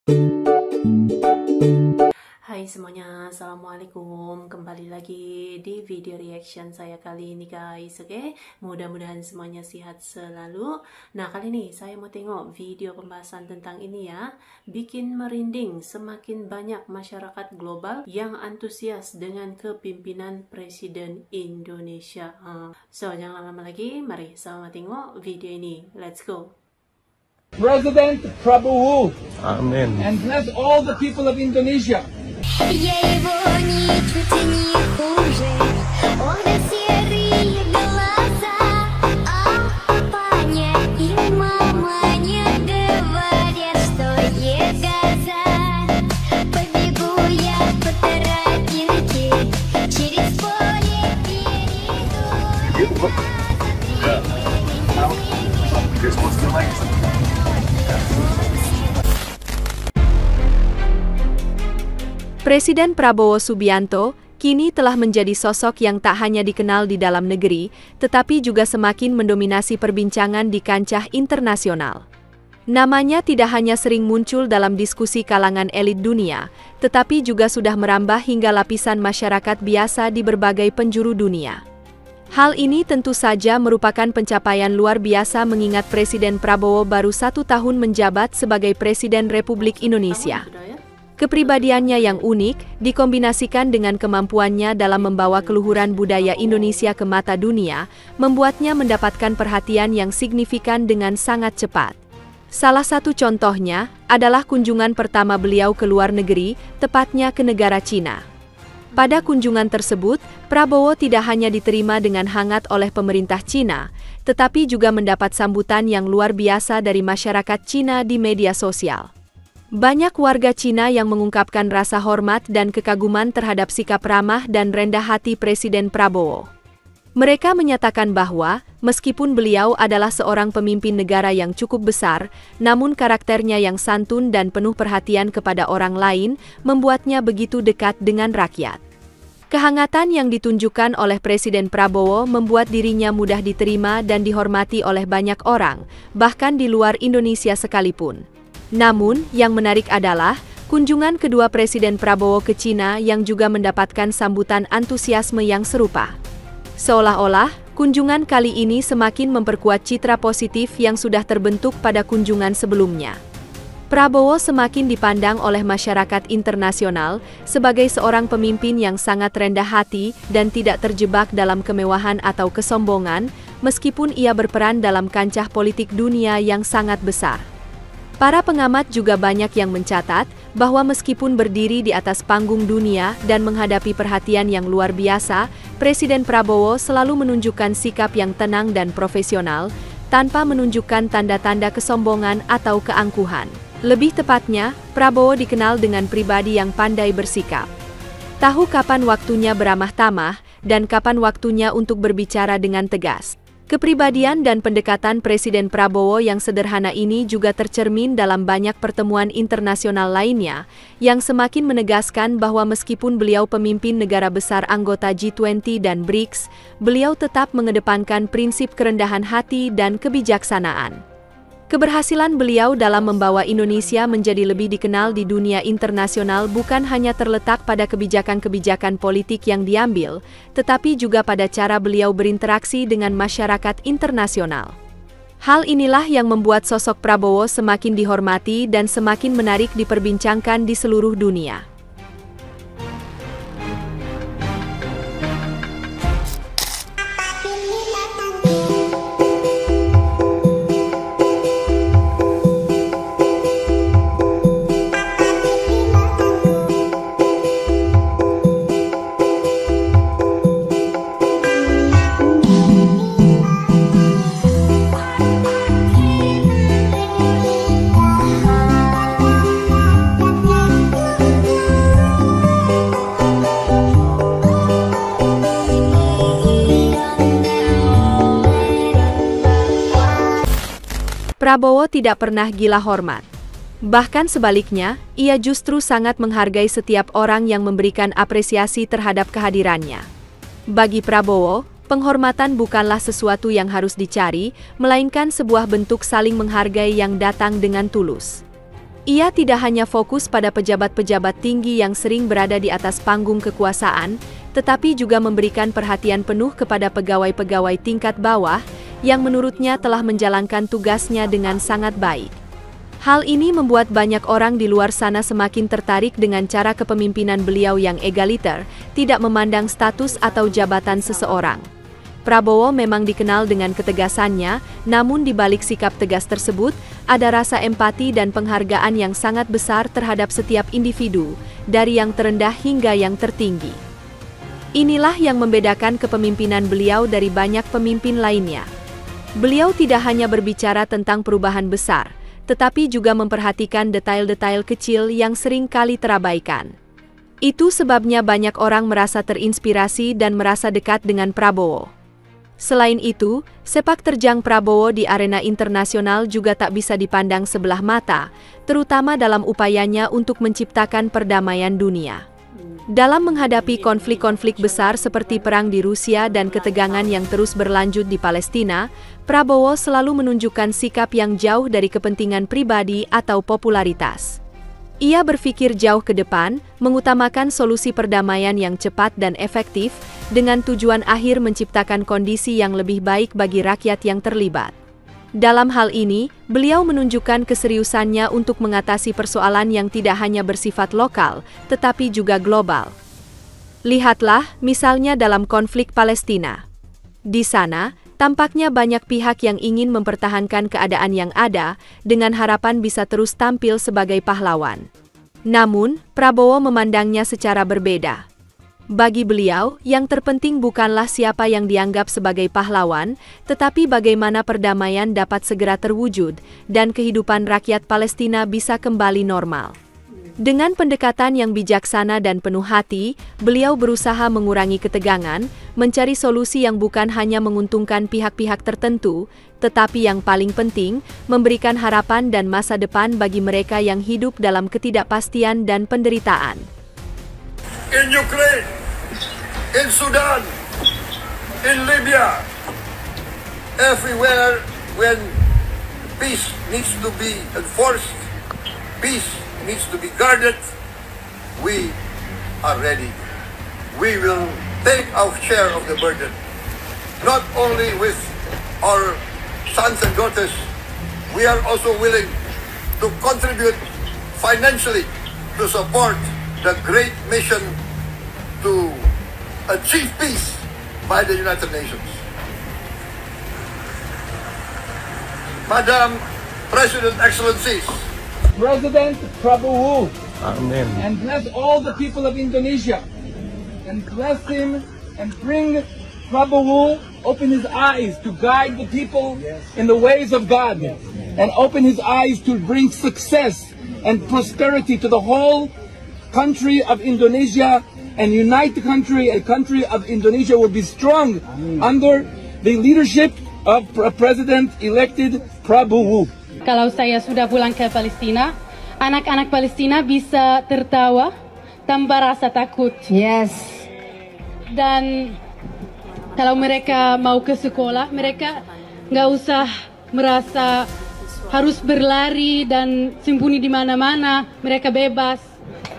Hai semuanya, assalamualaikum. Kembali lagi di video reaction saya kali ini guys. Oke, mudah-mudahan semuanya sehat selalu. Nah, kali ini saya mau tengok video pembahasan tentang ini ya. Bikin merinding, semakin banyak masyarakat global yang antusias dengan kepimpinan Presiden Indonesia. So, jangan lama lagi, mari sama tengok video ini. Let's go. President Prabowo. Amen. And bless all the people of Indonesia. Я его ничуть не хуже. Он да серые глаза, а папаня и маманя говорят, что я коза. Побегу я по тропинке, через поле перейду. Presiden Prabowo Subianto kini telah menjadi sosok yang tak hanya dikenal di dalam negeri, tetapi juga semakin mendominasi perbincangan di kancah internasional. Namanya tidak hanya sering muncul dalam diskusi kalangan elit dunia, tetapi juga sudah merambah hingga lapisan masyarakat biasa di berbagai penjuru dunia. Hal ini tentu saja merupakan pencapaian luar biasa mengingat Presiden Prabowo baru 1 tahun menjabat sebagai Presiden Republik Indonesia. Kepribadiannya yang unik, dikombinasikan dengan kemampuannya dalam membawa keluhuran budaya Indonesia ke mata dunia, membuatnya mendapatkan perhatian yang signifikan dengan sangat cepat. Salah satu contohnya adalah kunjungan pertama beliau ke luar negeri, tepatnya ke negara Cina. Pada kunjungan tersebut, Prabowo tidak hanya diterima dengan hangat oleh pemerintah Cina, tetapi juga mendapat sambutan yang luar biasa dari masyarakat Cina di media sosial. Banyak warga Cina yang mengungkapkan rasa hormat dan kekaguman terhadap sikap ramah dan rendah hati Presiden Prabowo. Mereka menyatakan bahwa, meskipun beliau adalah seorang pemimpin negara yang cukup besar, namun karakternya yang santun dan penuh perhatian kepada orang lain membuatnya begitu dekat dengan rakyat. Kehangatan yang ditunjukkan oleh Presiden Prabowo membuat dirinya mudah diterima dan dihormati oleh banyak orang, bahkan di luar Indonesia sekalipun. Namun, yang menarik adalah kunjungan kedua Presiden Prabowo ke Cina yang juga mendapatkan sambutan antusiasme yang serupa. Seolah-olah, kunjungan kali ini semakin memperkuat citra positif yang sudah terbentuk pada kunjungan sebelumnya. Prabowo semakin dipandang oleh masyarakat internasional sebagai seorang pemimpin yang sangat rendah hati dan tidak terjebak dalam kemewahan atau kesombongan, meskipun ia berperan dalam kancah politik dunia yang sangat besar. Para pengamat juga banyak yang mencatat bahwa meskipun berdiri di atas panggung dunia dan menghadapi perhatian yang luar biasa, Presiden Prabowo selalu menunjukkan sikap yang tenang dan profesional, tanpa menunjukkan tanda-tanda kesombongan atau keangkuhan. Lebih tepatnya, Prabowo dikenal dengan pribadi yang pandai bersikap. Tahu kapan waktunya beramah tamah, dan kapan waktunya untuk berbicara dengan tegas. Kepribadian dan pendekatan Presiden Prabowo yang sederhana ini juga tercermin dalam banyak pertemuan internasional lainnya, yang semakin menegaskan bahwa meskipun beliau pemimpin negara besar anggota G20 dan BRICS, beliau tetap mengedepankan prinsip kerendahan hati dan kebijaksanaan. Keberhasilan beliau dalam membawa Indonesia menjadi lebih dikenal di dunia internasional bukan hanya terletak pada kebijakan-kebijakan politik yang diambil, tetapi juga pada cara beliau berinteraksi dengan masyarakat internasional. Hal inilah yang membuat sosok Prabowo semakin dihormati dan semakin menarik diperbincangkan di seluruh dunia. Prabowo tidak pernah gila hormat. Bahkan sebaliknya, ia justru sangat menghargai setiap orang yang memberikan apresiasi terhadap kehadirannya. Bagi Prabowo, penghormatan bukanlah sesuatu yang harus dicari, melainkan sebuah bentuk saling menghargai yang datang dengan tulus. Ia tidak hanya fokus pada pejabat-pejabat tinggi yang sering berada di atas panggung kekuasaan, tetapi juga memberikan perhatian penuh kepada pegawai-pegawai tingkat bawah yang menurutnya telah menjalankan tugasnya dengan sangat baik. Hal ini membuat banyak orang di luar sana semakin tertarik dengan cara kepemimpinan beliau yang egaliter, tidak memandang status atau jabatan seseorang. Prabowo memang dikenal dengan ketegasannya, namun di balik sikap tegas tersebut, ada rasa empati dan penghargaan yang sangat besar terhadap setiap individu, dari yang terendah hingga yang tertinggi. Inilah yang membedakan kepemimpinan beliau dari banyak pemimpin lainnya. Beliau tidak hanya berbicara tentang perubahan besar, tetapi juga memperhatikan detail-detail kecil yang sering kali terabaikan. Itu sebabnya banyak orang merasa terinspirasi dan merasa dekat dengan Prabowo. Selain itu, sepak terjang Prabowo di arena internasional juga tak bisa dipandang sebelah mata, terutama dalam upayanya untuk menciptakan perdamaian dunia. Dalam menghadapi konflik-konflik besar seperti perang di Rusia dan ketegangan yang terus berlanjut di Palestina, Prabowo selalu menunjukkan sikap yang jauh dari kepentingan pribadi atau popularitas. Ia berpikir jauh ke depan, mengutamakan solusi perdamaian yang cepat dan efektif, dengan tujuan akhir menciptakan kondisi yang lebih baik bagi rakyat yang terlibat. Dalam hal ini, beliau menunjukkan keseriusannya untuk mengatasi persoalan yang tidak hanya bersifat lokal, tetapi juga global. Lihatlah, misalnya dalam konflik Palestina. Di sana, tampaknya banyak pihak yang ingin mempertahankan keadaan yang ada, dengan harapan bisa terus tampil sebagai pahlawan. Namun, Prabowo memandangnya secara berbeda. Bagi beliau, yang terpenting bukanlah siapa yang dianggap sebagai pahlawan, tetapi bagaimana perdamaian dapat segera terwujud, dan kehidupan rakyat Palestina bisa kembali normal. Dengan pendekatan yang bijaksana dan penuh hati, beliau berusaha mengurangi ketegangan, mencari solusi yang bukan hanya menguntungkan pihak-pihak tertentu, tetapi yang paling penting, memberikan harapan dan masa depan bagi mereka yang hidup dalam ketidakpastian dan penderitaan. In Ukraine, in Sudan, in Libya, everywhere when peace needs to be enforced, peace needs to be guarded, we are ready. We will take our share of the burden, not only with our sons and daughters, we are also willing to contribute financially to support the great mission to achieve peace by the United Nations. Madam President, Excellencies, President Prabowo, Amen. and bless all the people of Indonesia, and bless him and bring Prabowo, open his eyes to guide the people in the ways of God, and open his eyes to bring success and prosperity to the whole country of Indonesia, and unite the country. A country of Indonesia will be strong under the leadership of President elected Prabowo. Kalau saya sudah pulang ke Palestina, anak-anak Palestina bisa tertawa tanpa rasa takut. Yes. Dan kalau mereka mau ke sekolah, mereka nggak usah merasa harus berlari dan sembunyi di mana-mana. Mereka bebas.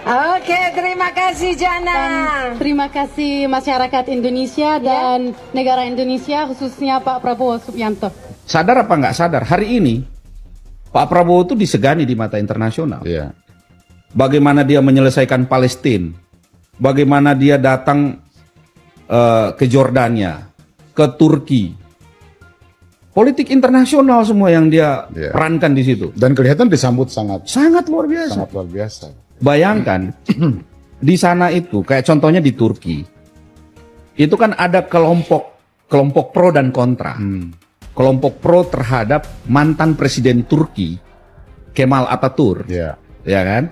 Oke, terima kasih Jana. Dan terima kasih masyarakat Indonesia dan negara Indonesia, khususnya Pak Prabowo Subianto. Sadar apa nggak sadar, hari ini Pak Prabowo itu disegani di mata internasional. Yeah. Bagaimana dia menyelesaikan Palestina, bagaimana dia datang ke Jordania, ke Turki. Politik internasional semua yang dia perankan di situ. Dan kelihatan disambut sangat luar biasa. Sangat luar biasa. Bayangkan di sana itu, kayak contohnya di Turki, itu kan ada kelompok pro dan kontra. Kelompok pro terhadap mantan presiden Turki, Kemal Atatürk, ya kan?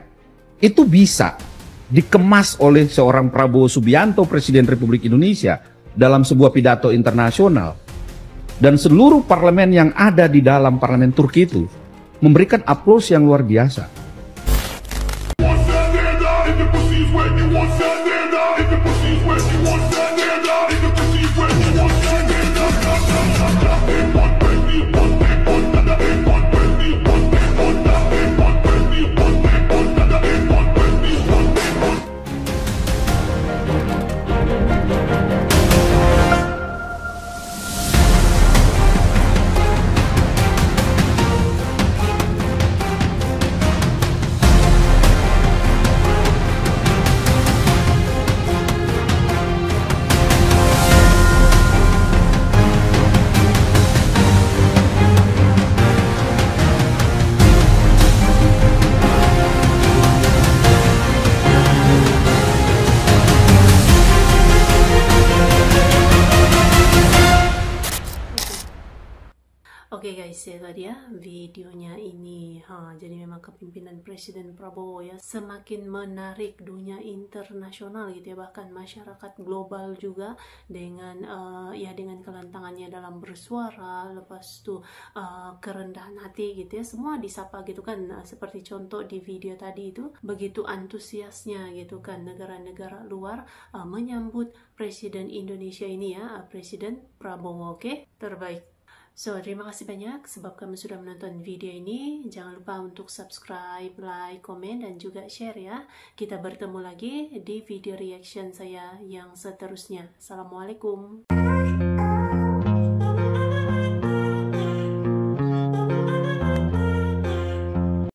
Itu bisa dikemas oleh seorang Prabowo Subianto, Presiden Republik Indonesia, dalam sebuah pidato internasional. Dan seluruh parlemen yang ada di dalam parlemen Turki itu memberikan aplaus yang luar biasa. Oke guys, ya tadi ya videonya ini. Jadi memang kepemimpinan Presiden Prabowo ya semakin menarik dunia internasional gitu ya, bahkan masyarakat global juga dengan dengan kelantangannya dalam bersuara, lepas tuh kerendahan hati gitu ya, semua disapa gitu kan. Seperti contoh di video tadi itu, begitu antusiasnya gitu kan negara-negara luar menyambut Presiden Indonesia ini ya, Presiden Prabowo. Oke, terbaik. So, terima kasih banyak sebab kamu sudah menonton video ini. Jangan lupa untuk subscribe, like, komen, dan juga share ya. Kita bertemu lagi di video reaction saya yang seterusnya. Assalamualaikum.